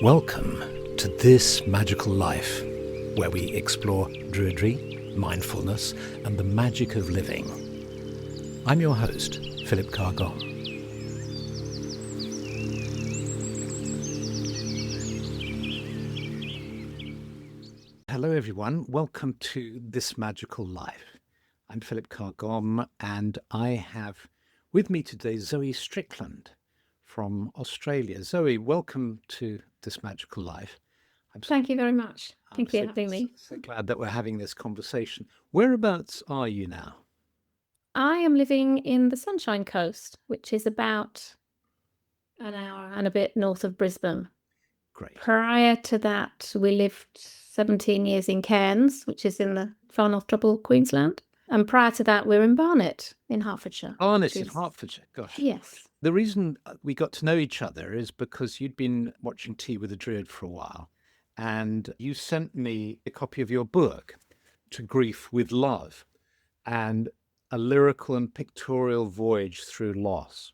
Welcome to This Magical Life, where we explore Druidry, mindfulness, and the magic of living. I'm your host, Philip Carr-Gomm. Hello everyone, welcome to This Magical Life. I'm Philip Carr-Gomm, and I have with me today Zoe Strickland from Australia. Zoe, welcome to This Magical Life. Thank you very much. Thank you for having me. So glad that we're having this conversation. Whereabouts are you now? I am living in the Sunshine Coast, which is about an hour and a bit north of Brisbane. Great. Prior to that, we lived 17 years in Cairns, which is in the far north double Queensland. And prior to that, we're in Barnet in Hertfordshire. Barnet in Hertfordshire, gosh. Yes. The reason we got to know each other is because you'd been watching Tea with a Druid for a while, and you sent me a copy of your book, To Grief with Love, and a lyrical and pictorial voyage through loss.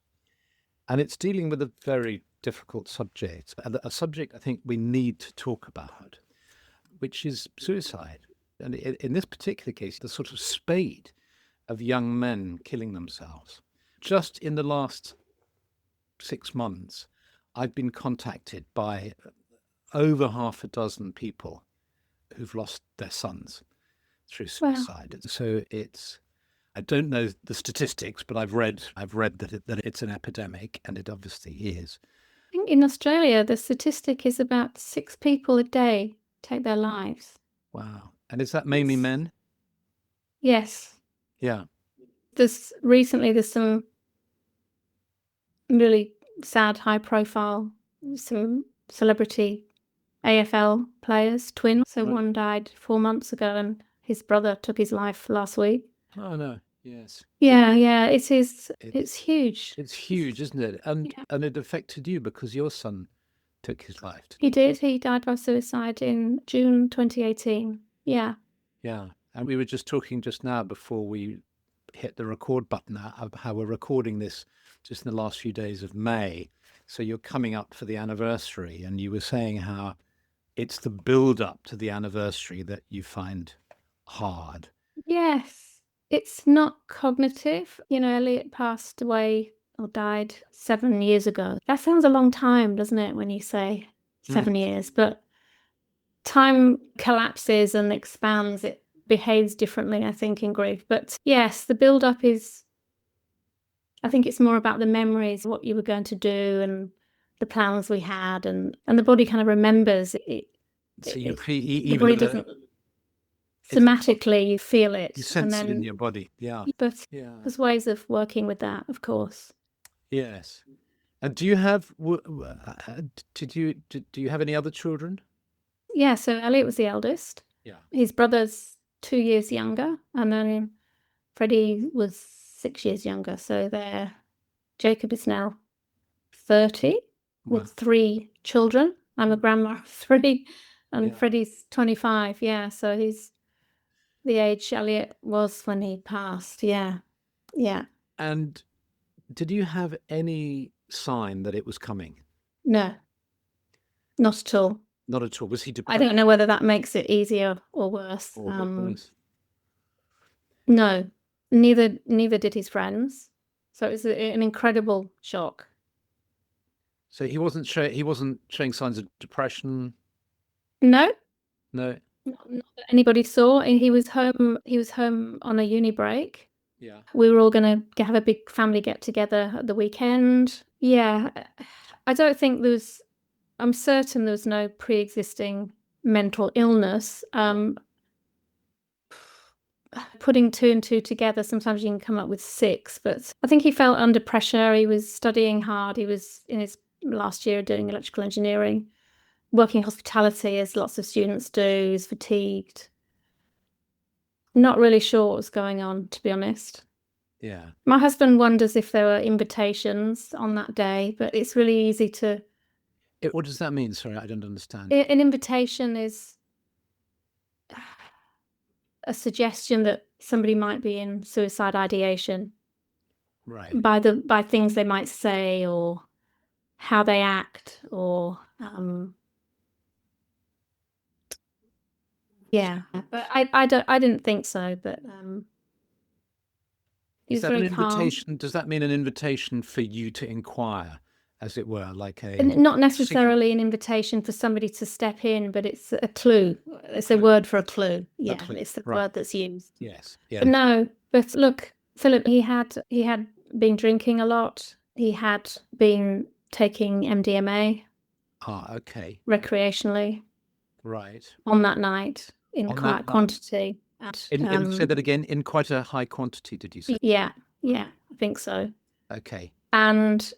And it's dealing with a very difficult subject, a subject I think we need to talk about, which is suicide. And in this particular case, the sort of spate of young men killing themselves. Just in the last 6 months, I've been contacted by over half a dozen people who've lost their sons through suicide. Wow. So I don't know the statistics, but I've read that it's an epidemic, and it obviously is. I think in Australia, the statistic is about 6 people a day take their lives. Wow. And is that mainly men? Yes. Yeah. Recently there's some really sad, high-profile, some celebrity AFL players, twins. So right. One died 4 months ago, and his brother took his life last week. Oh no! Yes. Yeah. It is. It's huge. It's huge, isn't it? And it affected you because your son took his life. He did. He died by suicide in June 2018. Yeah. Yeah. And we were just talking just now before we hit the record button of how we're recording this just in the last few days of May. So you're coming up for the anniversary, and you were saying how it's the build up to the anniversary that you find hard. Yes. It's not cognitive. You know, Elliot passed away or died 7 years ago. That sounds a long time, doesn't it, when you say 7 years? But time collapses and expands. It behaves differently, I think, in grief. But yes, the build-up is, I think it's more about the memories, what you were going to do and the plans we had, and the body kind of remembers it. So the body doesn't somatically you feel it. You sense it in your body, yeah. But there's ways of working with that, of course. Yes. And do you have do you have any other children? Yeah, so Elliot was the eldest. Yeah. His brother's 2 years younger, and then Freddie was 6 years younger. So Jacob is now 30 with 3 children. I'm a grandma of 3, and Freddie's 25. Yeah, so he's the age Elliot was when he passed. Yeah. And did you have any sign that it was coming? No, not at all. Not at all. Was he depressed? I don't know whether that makes it easier or worse. No, neither did his friends. So it was an incredible shock. So he wasn't showing signs of depression? No. No. Not that anybody saw. He was home on a uni break. Yeah. We were all going to have a big family get together at the weekend. Yeah. I don't think I'm certain there was no pre-existing mental illness. Putting 2 and 2 together, sometimes you can come up with 6, but I think he felt under pressure. He was studying hard. He was in his last year doing electrical engineering, working hospitality as lots of students do. He was fatigued. Not really sure what was going on, to be honest. Yeah. My husband wonders if there were invitations on that day, but it's really easy to... What does that mean? Sorry, I don't understand. An invitation is a suggestion that somebody might be in suicide ideation. Right. By things they might say or how they act or Yeah, but I didn't think so, but he Is was that an very calm. invitation? Does that mean an invitation for you to inquire, as it were, like And a not secret? necessarily an invitation for somebody to step in, but it's a clue. It's a word for a clue. A Yeah, clue. it's the Right. word that's used. Yes. But Yeah. no, but look, Philip, he had been drinking a lot. He had been taking MDMA Ah, okay. recreationally Right. on that night in On quite that a night. quantity. Say that again. In quite a high quantity, did you say? Yeah, I think so. Okay. And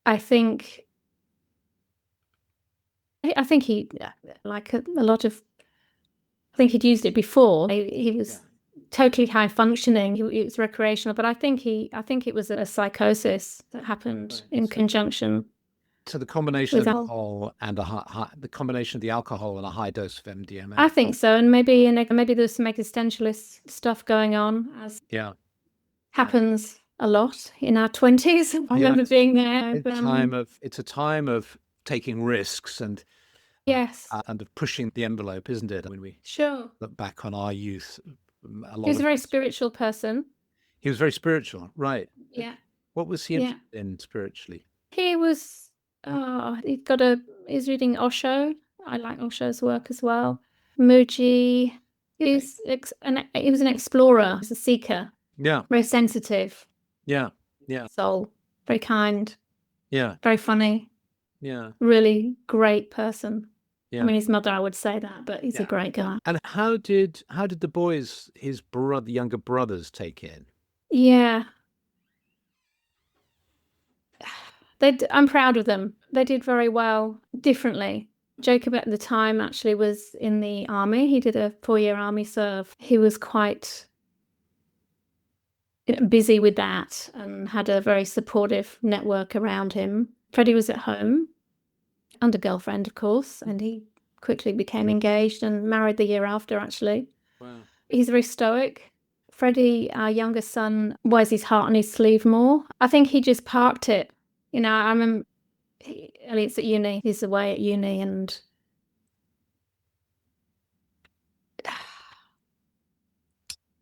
I think he, like a lot of, I think he'd used it before. He was totally high functioning. It was recreational, but I think it was a psychosis that happened in conjunction. So the combination With of al- alcohol and the combination of the alcohol and a high dose of MDMA. I think so, and maybe there's some existentialist stuff going on, as Yeah. happens a lot in our 20s. I remember being there. It's a time of taking risks and Yes, of pushing the envelope, isn't it? When we sure. look back on our youth, a He lot was a of very spiritual person. he was very spiritual, right? Yeah, What was he yeah. interested in spiritually? He was. He's reading Osho. I like Osho's work as well. Muji. He was an explorer. He was a seeker. Yeah. Very sensitive Yeah. Yeah. soul. Very kind. Yeah. Very funny. Yeah. Really great person. Yeah. I mean, his mother, I would say that, but he's a great guy. And how did the boys, his younger brothers, take in? Yeah. I'm proud of them. They did very well differently. Jacob at the time actually was in the army. He did a 4-year army serve. He was quite busy with that and had a very supportive network around him. Freddie was at home, and a girlfriend, of course, and he quickly became engaged and married the year after, actually. Wow. He's very stoic. Freddie, our younger son, wears his heart on his sleeve more. I think he just parked it. I remember Elliot's at uni. He's away at uni, and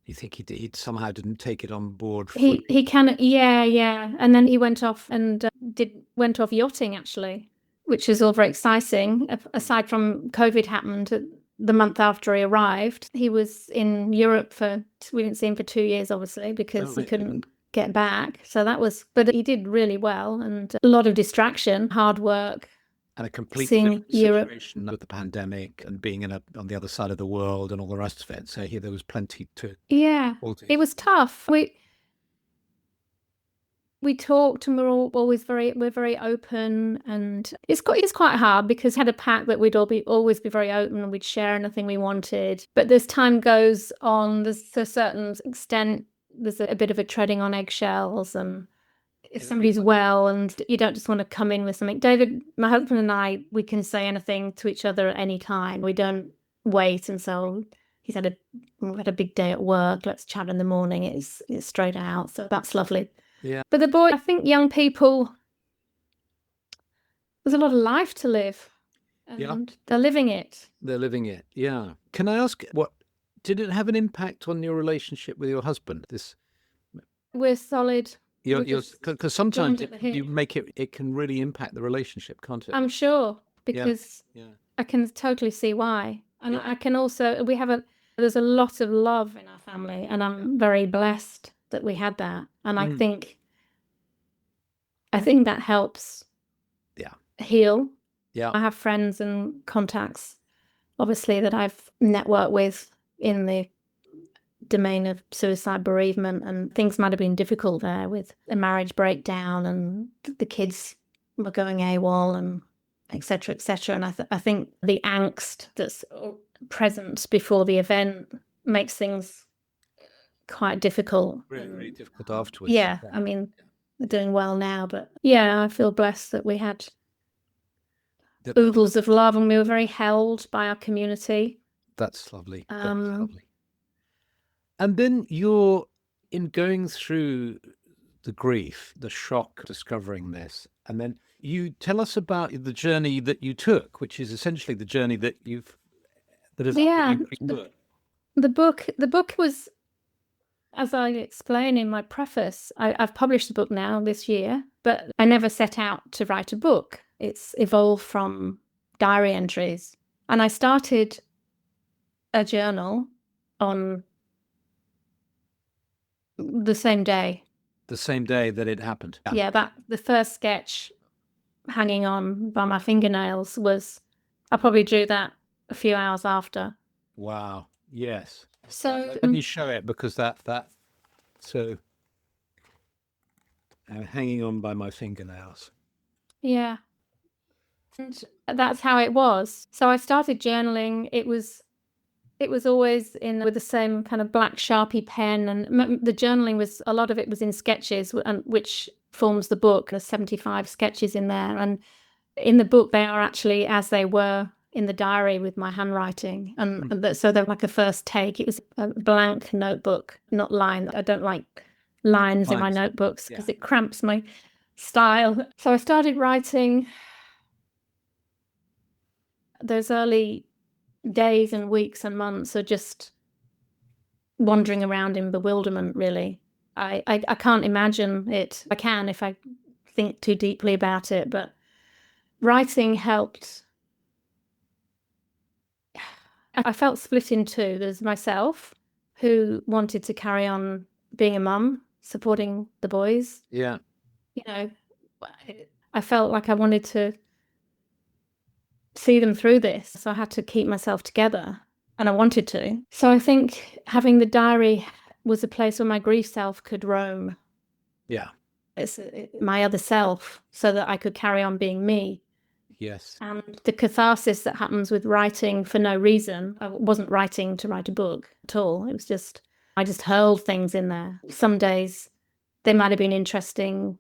You think he somehow didn't take it on board he fully? can, yeah. And then he went off and went off yachting, actually, which is all very exciting. Aside from COVID happened the month after he arrived, he was in Europe we didn't see him for 2 years, obviously, because he couldn't get back. So but he did really well, and a lot of distraction, hard work. And a complete seeing Europe situation with the pandemic and being on the other side of the world and all the rest of it. So here there was plenty to. Yeah, it was tough. We talked, and we're always very open, and it's quite hard because we had a pact that we'd always be very open and we'd share anything we wanted. But as time goes on, there's to a certain extent there's a bit of a treading on eggshells, and if somebody's well and you don't just want to come in with something. David, my husband, and we can say anything to each other at any time. We don't wait and so we've had a big day at work, let's chat in the morning. It's straight out, so that's lovely. Yeah. But the boy, I think young people, there's a lot of life to live, and they're living it. Yeah. Can I ask, did it have an impact on your relationship with your husband? We're solid. Because sometimes you make it can really impact the relationship, can't it? I'm sure, because I can totally see why. And I can also, there's a lot of love in our family, and I'm very blessed that we had that. And I think that helps heal. Yeah. I have friends and contacts, obviously, that I've networked with in the domain of suicide, bereavement, and things might have been difficult there with a marriage breakdown and the kids were going AWOL and etc. And I think the angst that's present before the event makes things quite difficult. Really difficult afterwards. Yeah, I mean, they're doing well now, but I feel blessed that we had oodles of love, and we were very held by our community. That's lovely. And then you're in going through the grief, the shock, discovering this, and then you tell us about the journey that you took, which is essentially the journey that that is Yeah, good. the book was, as I explain in my preface, I've published the book now this year, but I never set out to write a book. It's evolved from diary entries. And I started a journal on the same day. The same day that it happened. Yeah, that the first sketch hanging on by my fingernails was, I probably drew that a few hours after. Wow. Yes. So Let me show it, because so hanging on by my fingernails. yeah. And that's how it was. So I started journaling. It was always with the same kind of black Sharpie pen, and the journaling was, a lot of it was in sketches, which forms the book. There's 75 sketches in there, and in the book they are actually as they were in the diary with my handwriting, and so they're like a first take. It was a blank notebook, not lined. I don't like lines in my notebooks because it cramps my style. So I started writing those early days and weeks and months are just wandering around in bewilderment, really. I can't imagine it. I can if I think too deeply about it, but writing helped. I felt split in two. There's myself, who wanted to carry on being a mum, supporting the boys. Yeah. You know, I felt like I wanted to see them through this, so I had to keep myself together, and I wanted to. So I think having the diary was a place where my grief self could roam. Yeah. It's my other self, so that I could carry on being me. Yes. And the catharsis that happens with writing for no reason. I wasn't writing to write a book at all. It was just, I just hurled things in there. Some days they might have been interesting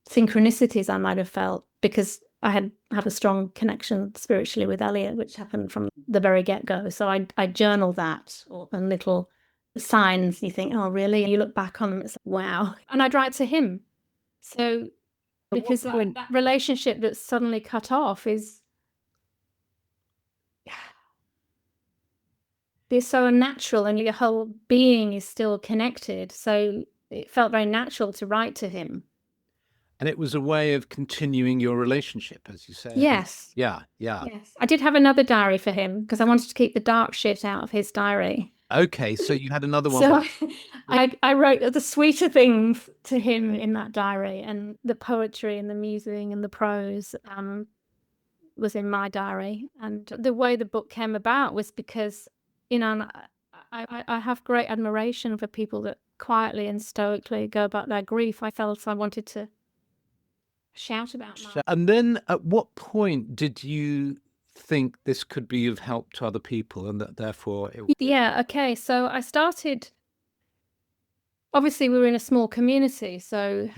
synchronicities I might have felt, because I had a strong connection spiritually with Elliot, which happened from the very get-go. So I journal that, and little signs you think, oh, really? And you look back on them, it's like, wow. And I'd write to him. So, because that relationship that's suddenly cut off is so unnatural, and your whole being is still connected. So it felt very natural to write to him. And it was a way of continuing your relationship, as you say. Yes. Yeah. Yes. I did have another diary for him, because I wanted to keep the dark shit out of his diary. Okay, so you had another one. So I wrote the sweeter things to him in that diary, and the poetry and the musing and the prose was in my diary. And the way the book came about was because, I have great admiration for people that quietly and stoically go about their grief. I felt I wanted to shout about mine. And then at what point did you think this could be of help to other people, and that therefore Yeah, okay. So I started, obviously we were in a small community, so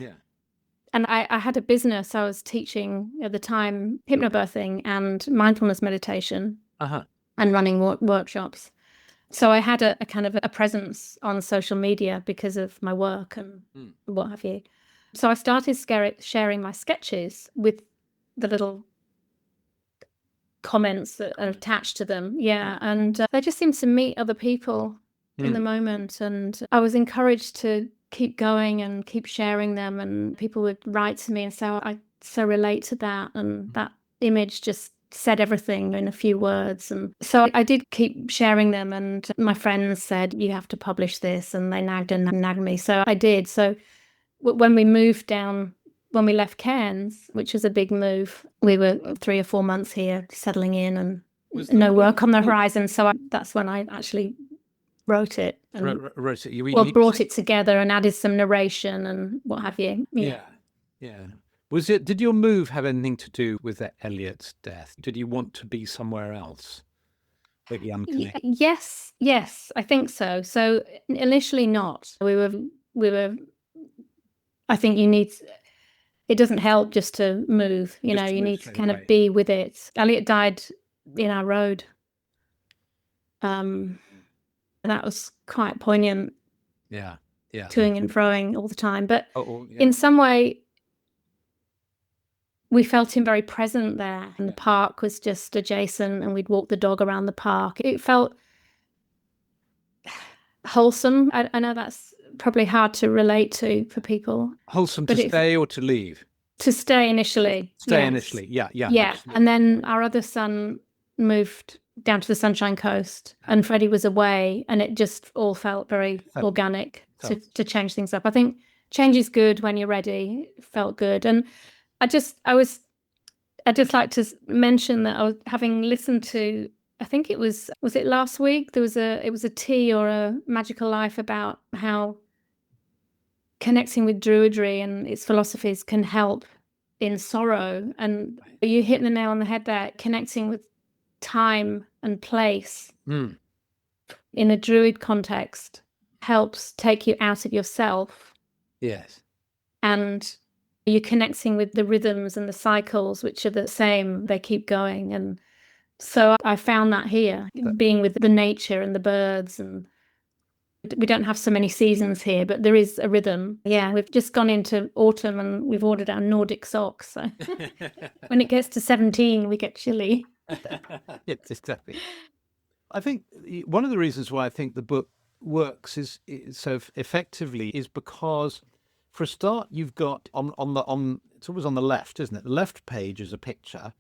and I had a business. I was teaching at the time hypnobirthing and mindfulness meditation, and running workshops. So I had a kind of a presence on social media because of my work and what have you. So I started sharing my sketches with the little comments that are attached to them. Yeah. And they just seemed to meet other people in the moment. And I was encouraged to keep going and keep sharing them. And people would write to me and say, oh, I so relate to that. And that image just said everything in a few words. And so I did keep sharing them. And my friends said, you have to publish this. And they nagged and nagged me. So I did. So when we moved down, when we left Cairns, which was a big move, we were 3 or 4 months here settling in, and no work on the horizon. So that's when I actually wrote it and brought it together and added some narration and what have you. Yeah. Did your move have anything to do with Elliot's death? Did you want to be somewhere else? Maybe unconnected? Yes, I think so. So initially not. We were, I think it doesn't help just to move, you need to kind of be with it. Elliot died in our road. That was quite poignant. Yeah. Toing and froing all the time. But in some way, we felt him very present there. And the park was just adjacent, and we'd walk the dog around the park. It felt wholesome. I know that's probably hard to relate to for people. Wholesome to stay or to leave? To stay initially. Stay yes. initially, yeah. Yeah, Absolutely. and then our other son moved down to the Sunshine Coast, and Freddie was away, and it just all felt very organic to change things up. I think change is good when you're ready. It felt good. And I'd just like to mention that I was having listened to, I think it was it last week? It was a tea or a Magical Life about how connecting with Druidry and its philosophies can help in sorrow. And you hit the nail on the head there, connecting with time and place in a Druid context helps take you out of yourself. Yes. And you're connecting with the rhythms and the cycles, which are the same. They keep going. And so I found that here, being with the nature and the birds. And we don't have so many seasons here, but there is a rhythm. Yeah, we've just gone into autumn and we've ordered our Nordic socks. So when it gets to 17, we get chilly. Yes, exactly. I think one of the reasons why I think the book works is so effectively is because, for a start, you've got on it's always on the left, isn't it? The left page is a picture,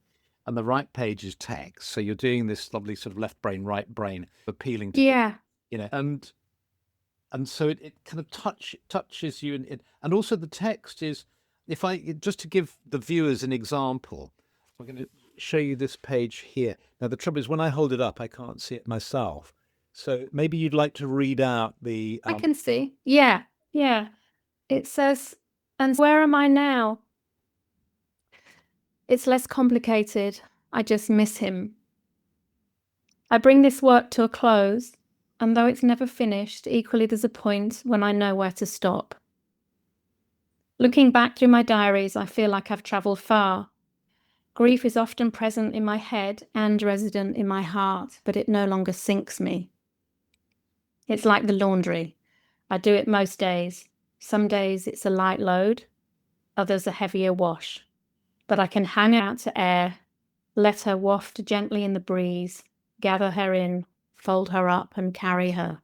and the right page is text. So you're doing this lovely sort of left brain, right brain, appealing to and so it kind of touches you, and also the text is, if I just to give the viewers an example, we're going to show you this page here. Now the trouble is, when I hold it up, I can't see it myself. So maybe you'd like to read out the. I can see. Yeah. It says, "And where am I now? It's less complicated. I just miss him. I bring this work to a close, and though it's never finished, equally there's a point when I know where to stop. Looking back through my diaries, I feel like I've travelled far. Grief is often present in my head and resident in my heart, but it no longer sinks me. It's like the laundry. I do it most days. Some days it's a light load, others a heavier wash. But I can hang out to air, let her waft gently in the breeze, gather her in, fold her up and carry her.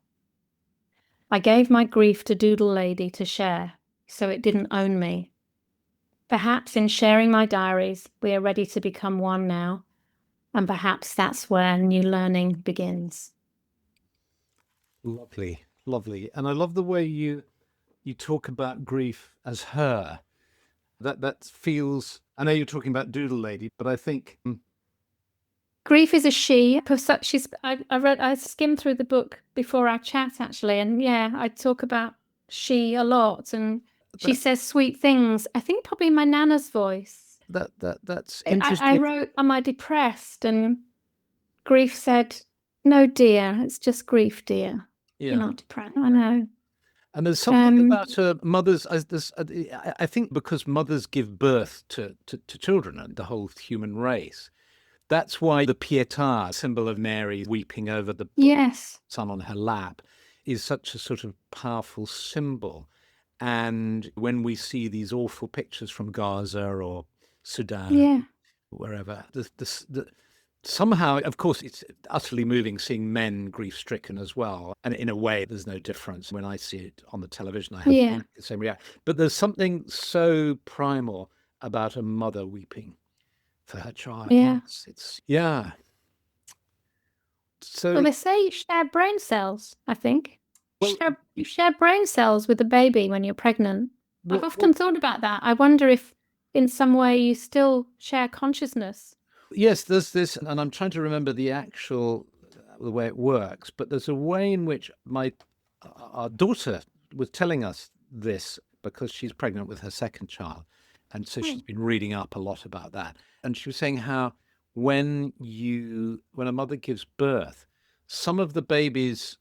I gave my grief to Doodle Lady to share, so it didn't own me. Perhaps in sharing my diaries, we are ready to become one now, and perhaps that's where new learning begins." Lovely, lovely, and I love the way you talk about grief as her. That feels. I know you're talking about Doodle Lady, but I think grief is a she. I skimmed through the book before our chat, actually, and I talk about she a lot, and she says sweet things. I think probably in my nana's voice. That's interesting. I wrote, "Am I depressed?" And grief said, "No, dear, it's just grief, dear. You're not depressed." I know. And there's something about mothers. I think because mothers give birth to children and the whole human race. That's why the Pietà, symbol of Mary weeping over the son on her lap, is such a sort of powerful symbol. And when we see these awful pictures from Gaza or Sudan, wherever, somehow, of course, it's utterly moving seeing men grief-stricken as well. And in a way, there's no difference. When I see it on the television, I have the same reaction. But there's something so primal about a mother weeping for her child. So they say you share brain cells, I think. You share brain cells with a baby when you're pregnant. I've often thought about that. I wonder if in some way you still share consciousness. Yes, there's this, and I'm trying to remember the way it works, but there's a way in which our daughter was telling us this because she's pregnant with her second child. And so she's been reading up a lot about that. And she was saying how when a mother gives birth, some of the baby's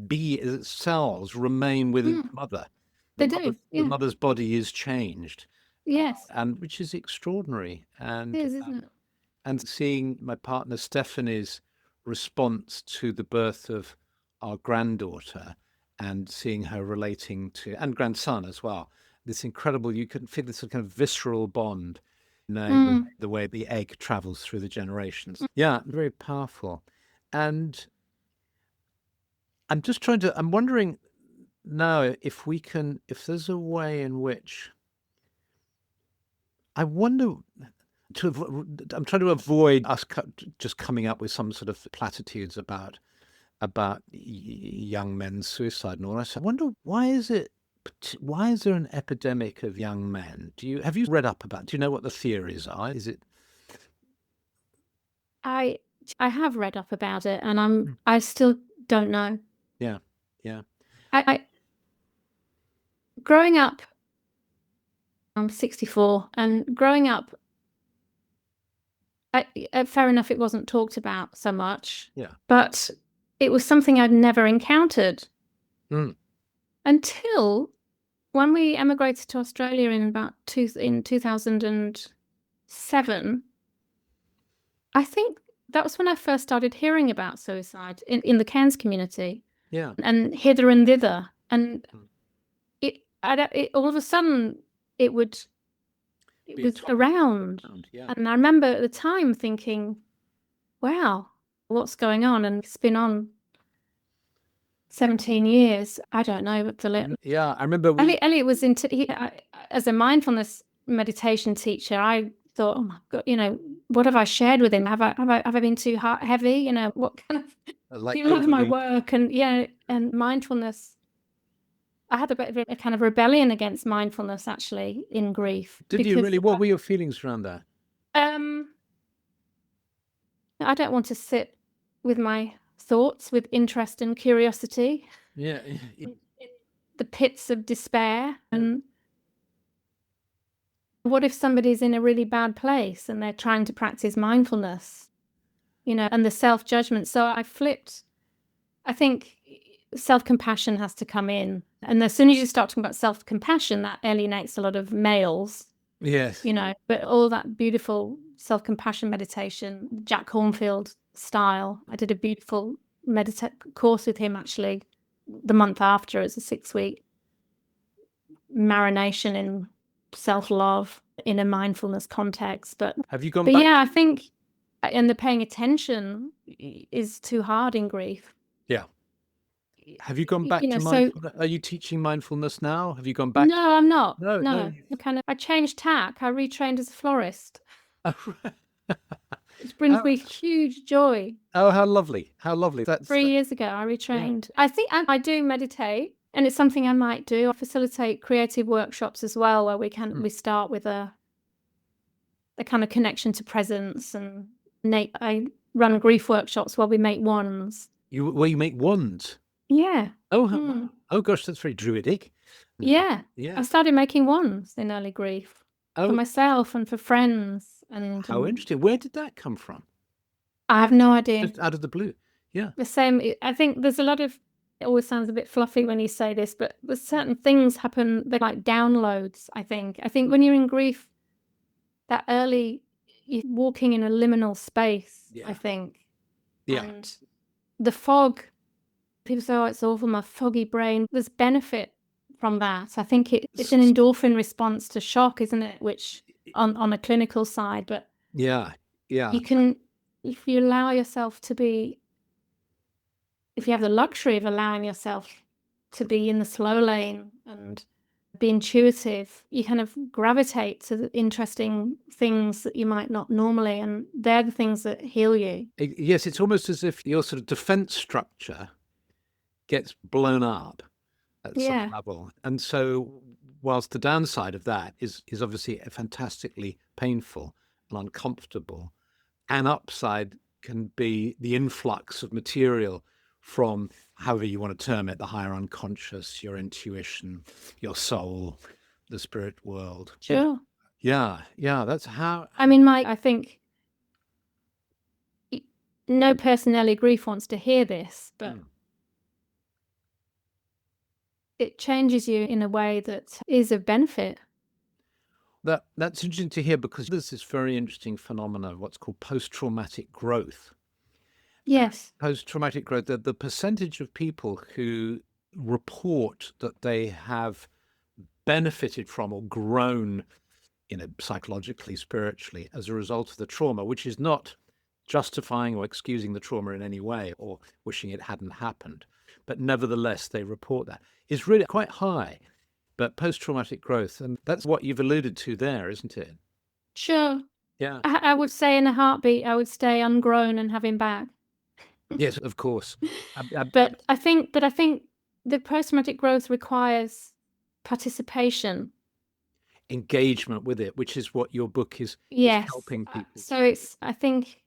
B cells remain within the mother. They do. The mother's body is changed. Yes. And which is extraordinary. And it is, isn't it? And seeing my partner Stephanie's response to the birth of our granddaughter and seeing her relating to, and grandson as well, this incredible, you can feel this kind of visceral bond Mm. the way the egg travels through the generations. Yeah, very powerful. And I'm wondering now if if there's a way in which I wonder I'm trying to avoid us just coming up with some sort of platitudes about young men's suicide and all that. I wonder why is there an epidemic of young men? Have you read up about? Do you know what the theories are? Is it? I I have read up about it, and Mm. I still don't know. Yeah, yeah, I growing up, I'm 64, and growing up, fair enough, it wasn't talked about so much, yeah. but it was something I'd never encountered Mm. until when we emigrated to Australia in 2007. I think that was when I first started hearing about suicide in the Cairns community, Yeah. and hither and thither, and Mm. all of a sudden it was Be a around, yeah. and I remember at the time thinking, "Wow, what's going on?" And it's been on 17 years. I don't know, Philip. Yeah, I remember we. Elliot was as a mindfulness meditation teacher. I thought, oh my God, what have I shared with him? Have I been too heavy? What kind of, Like a lot of my overly. work and mindfulness. I had a bit of a kind of rebellion against mindfulness actually in grief. Did you really? What were your feelings around that? I don't want to sit with my thoughts with interest and curiosity. Yeah. In the pits of despair. And what if somebody's in a really bad place and they're trying to practice mindfulness, and the self-judgment? So I flipped. I think self-compassion has to come in. And as soon as you start talking about self-compassion, that alienates a lot of males. Yes. But all that beautiful self-compassion meditation, Jack Cornfield style. I did a beautiful course with him actually the month after. It's a 6-week marination in self-love in a mindfulness context. But Have you gone but back? yeah, I think, and the paying attention is too hard in grief. Yeah. Have you gone back to So mindfulness? Are you teaching mindfulness now? Have you gone back? no, I'm not. No, no. I changed tack. I retrained as a florist, Oh, which brings me huge joy. oh, how lovely. How lovely. 3 years ago, I retrained. I think I do meditate, and it's something I might do. I facilitate creative workshops as well, where we start with a kind of connection to presence, and I run grief workshops where we make wands. You make wands. Yeah. Oh, oh gosh, that's very druidic. Yeah. Yeah. I started making wands in early grief for myself and for friends. And how interesting. Where did that come from? I have no idea. Just out of the blue. Yeah. The same. I think there's a lot of. It always sounds a bit fluffy when you say this, but there's certain things happen. They're like downloads. I think when you're in grief, that early, you're walking in a liminal space. Yeah. I think. Yeah. And the fog. People say, "Oh, it's awful, my foggy brain." There's benefit from that. I think it's an endorphin response to shock, isn't it? Which on a clinical side, but yeah. you can, if you allow yourself to be, if you have the luxury of allowing yourself to be in the slow lane and be intuitive, you kind of gravitate to the interesting things that you might not normally, and they're the things that heal you. Yes, it's almost as if your sort of defense structure gets blown up at some level. And so whilst the downside of that is obviously fantastically painful and uncomfortable, an upside can be the influx of material from, however you want to term it, the higher unconscious, your intuition, your soul, the spirit world. Sure. Yeah, that's how. I mean, I think no person in early grief wants to hear this, but it changes you in a way that is of benefit. That's interesting to hear, because there's this very interesting phenomenon, what's called post-traumatic growth. Yes. Post-traumatic growth, the percentage of people who report that they have benefited from or grown psychologically, spiritually, as a result of the trauma, which is not justifying or excusing the trauma in any way or wishing it hadn't happened. But nevertheless, they report that is really quite high. But post-traumatic growth, and that's what you've alluded to there, isn't it? Sure. Yeah. I would say in a heartbeat, I would stay ungrown and have him back. Yes, of course. But I think the post-traumatic growth requires participation. Engagement with it, which is what your book is Yes. helping people. So it's, I think,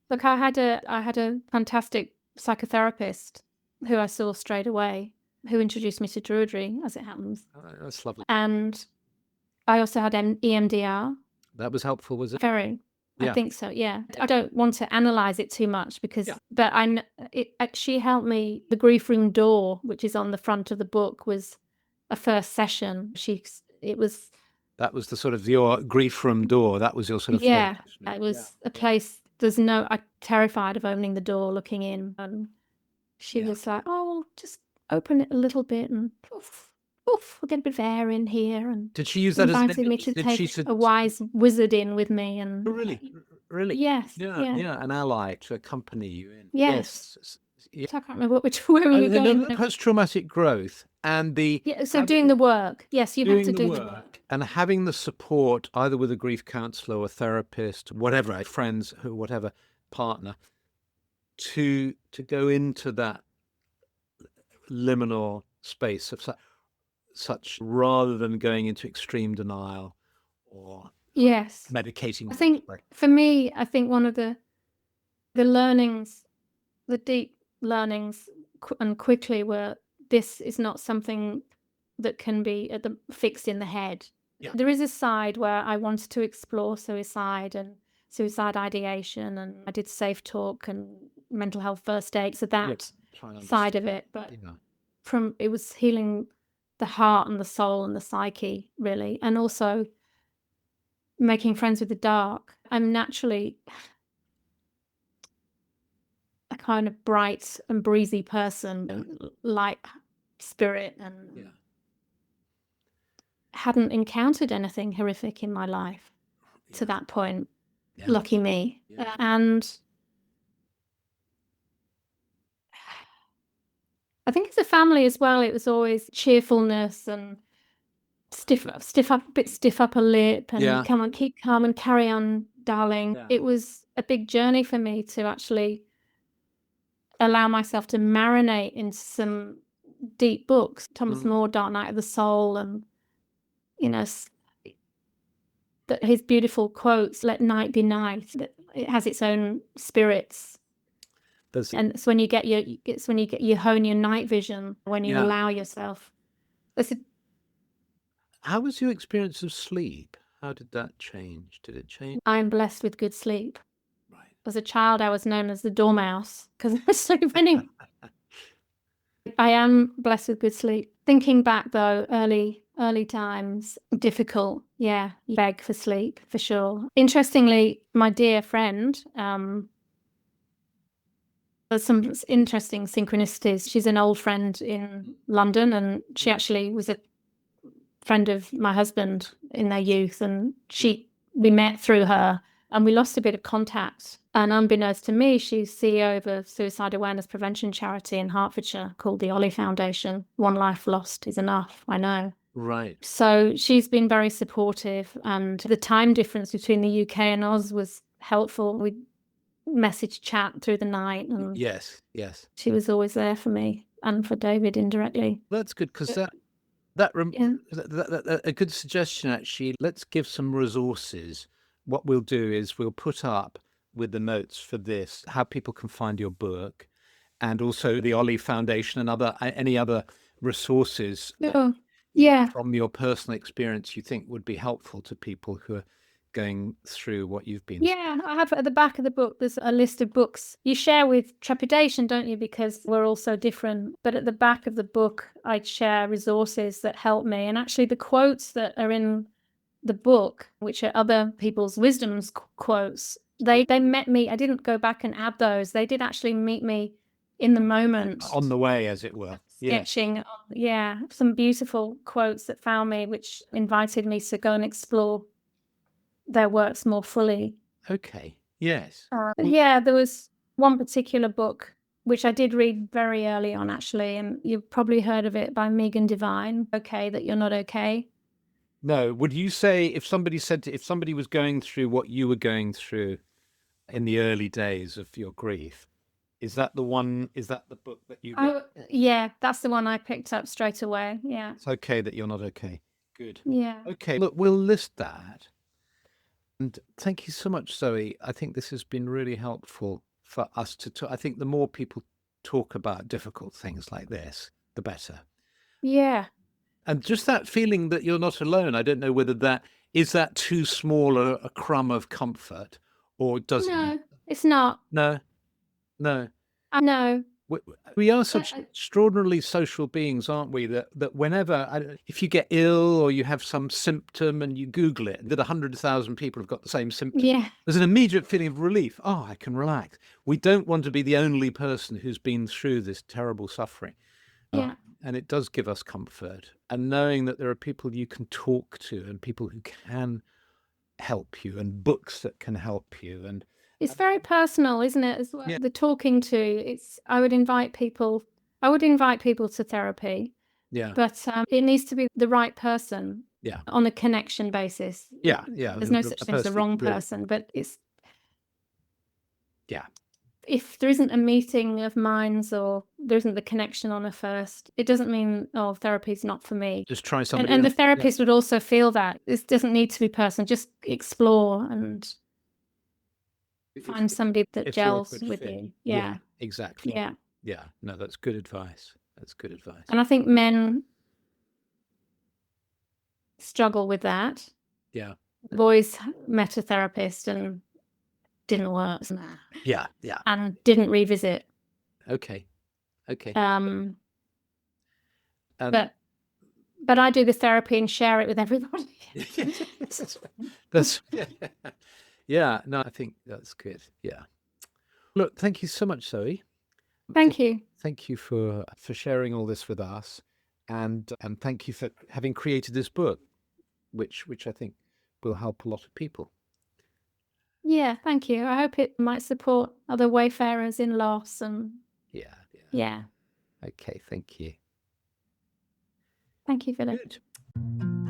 look, I had a fantastic psychotherapist who I saw straight away, who introduced me to Druidry, as it happens. Oh, that's lovely. And I also had EMDR. That was helpful, was it? Very. Yeah. I think so, yeah. I don't want to analyze it too much because, Yeah. but she helped me. The grief room door, which is on the front of the book, was a first session. That was the sort of your grief room door. That was your sort of yeah. It was a place. I'm terrified of opening the door, looking in, and she was like, "Oh, well, just open it a little bit, and poof, we'll get a bit of air in here." And did she use that as invited me to take a wise wizard in with me, and really, yes, yeah, an ally to accompany you in. Yes. Yeah. So I can't remember where we were going. Post-traumatic growth and so doing the work. Yes, you have to do the work. And having the support, either with a grief counsellor or therapist, whatever, friends, whatever, partner, to go into that liminal space of such rather than going into extreme denial or medicating. I think for me, one of the learnings, the deep learnings, and quickly, were this is not something that can be fixed in the head. Yeah. There is a side where I wanted to explore suicide and suicide ideation, and I did safe talk and mental health first aid, so that side of it. But it was healing the heart and the soul and the psyche, really, and also making friends with the dark. I'm naturally a kind of bright and breezy person, light spirit, and hadn't encountered anything horrific in my life to that point. Lucky me. And I think as a family as well, it was always cheerfulness and stiff upper lip, and come on, keep calm and carry on, darling. It was a big journey for me to actually allow myself to marinate in some deep books. Thomas More, Dark Night of the Soul, and that his beautiful quotes, "Let night be night." It has its own spirits. And it's when you hone your night vision, when you allow yourself. How was your experience of sleep? How did that change? Did it change? I'm blessed with good sleep. Right. As a child, I was known as the dormouse because I was so many. I am blessed with good sleep. Thinking back though, early times, difficult. Yeah, you beg for sleep for sure. Interestingly, my dear friend, there's some interesting synchronicities. She's an old friend in London, and she actually was a friend of my husband in their youth, and we met through her, and we lost a bit of contact. And unbeknownst to me, she's CEO of a suicide awareness prevention charity in Hertfordshire called the OLLIE Foundation. One life lost is enough, I know. Right. So she's been very supportive, and the time difference between the UK and Oz was helpful. We message chat through the night, and yes, she was always there for me and for David indirectly. That's good, because a good suggestion, actually. Let's give some resources. What we'll do is we'll put up with the notes for this how people can find your book, and also the OLLIE Foundation and any other resources from your personal experience you think would be helpful to people who are going through what you've been through. I have at the back of the book, there's a list of books you share with trepidation, don't you, because we're all so different. But at the back of the book, I share resources that help me, and actually the quotes that are in the book, which are other people's wisdom's quotes, they met me. I didn't go back and add those. They did actually meet me in the moment, on the way, as it were. Sketching some beautiful quotes that found me, which invited me to go and explore their works more fully. Okay. Yes. Yeah, there was one particular book which I did read very early on, actually, and you've probably heard of it, by Megan Devine, Okay That You're Not Okay. No. Would you say if somebody was going through what you were going through in the early days of your grief, is that the one? Is that the book that you? Yeah, that's the one I picked up straight away. Yeah. It's okay that you're not okay. Good. Yeah. Okay. Look, we'll list that. And thank you so much, Zoe. I think this has been really helpful for us to talk. I think the more people talk about difficult things like this, the better. Yeah. And just that feeling that you're not alone. I don't know whether that is that too small a crumb of comfort, or does it? No, it's not. No, no. No. We are such extraordinarily social beings, aren't we? That whenever, if you get ill or you have some symptom and you Google it, that 100,000 people have got the same symptom. Yeah. There's an immediate feeling of relief. Oh, I can relax. We don't want to be the only person who's been through this terrible suffering. Yeah. And it does give us comfort. And knowing that there are people you can talk to and people who can help you and books that can help you. And it's very personal, isn't it, as well? Yeah. The talking to, I would invite people to therapy. Yeah. But it needs to be the right person. Yeah. On a connection basis. Yeah. Yeah. There's no such thing as the wrong person, but it's. Yeah. If there isn't a meeting of minds or there isn't the connection on a first, it doesn't mean, oh, therapy's not for me. Just try somebody and the else. therapist would also feel that. This doesn't need to be personal. Just explore and find somebody that gels with you. Yeah. Exactly. Yeah. Yeah. No, that's good advice. That's good advice. And I think men struggle with that. Yeah. Boys met a therapist and didn't work. Yeah. Yeah. And didn't revisit. Okay. Okay. But I do the therapy and share it with everybody. That's yeah. No, I think that's good. Yeah. Look, thank you so much, Zoe. Thank you. Thank you for sharing all this with us, and thank you for having created this book, which I think will help a lot of people. Yeah, thank you. I hope it might support other wayfarers in loss and. Yeah. Okay, thank you. Thank you, Philip. Good.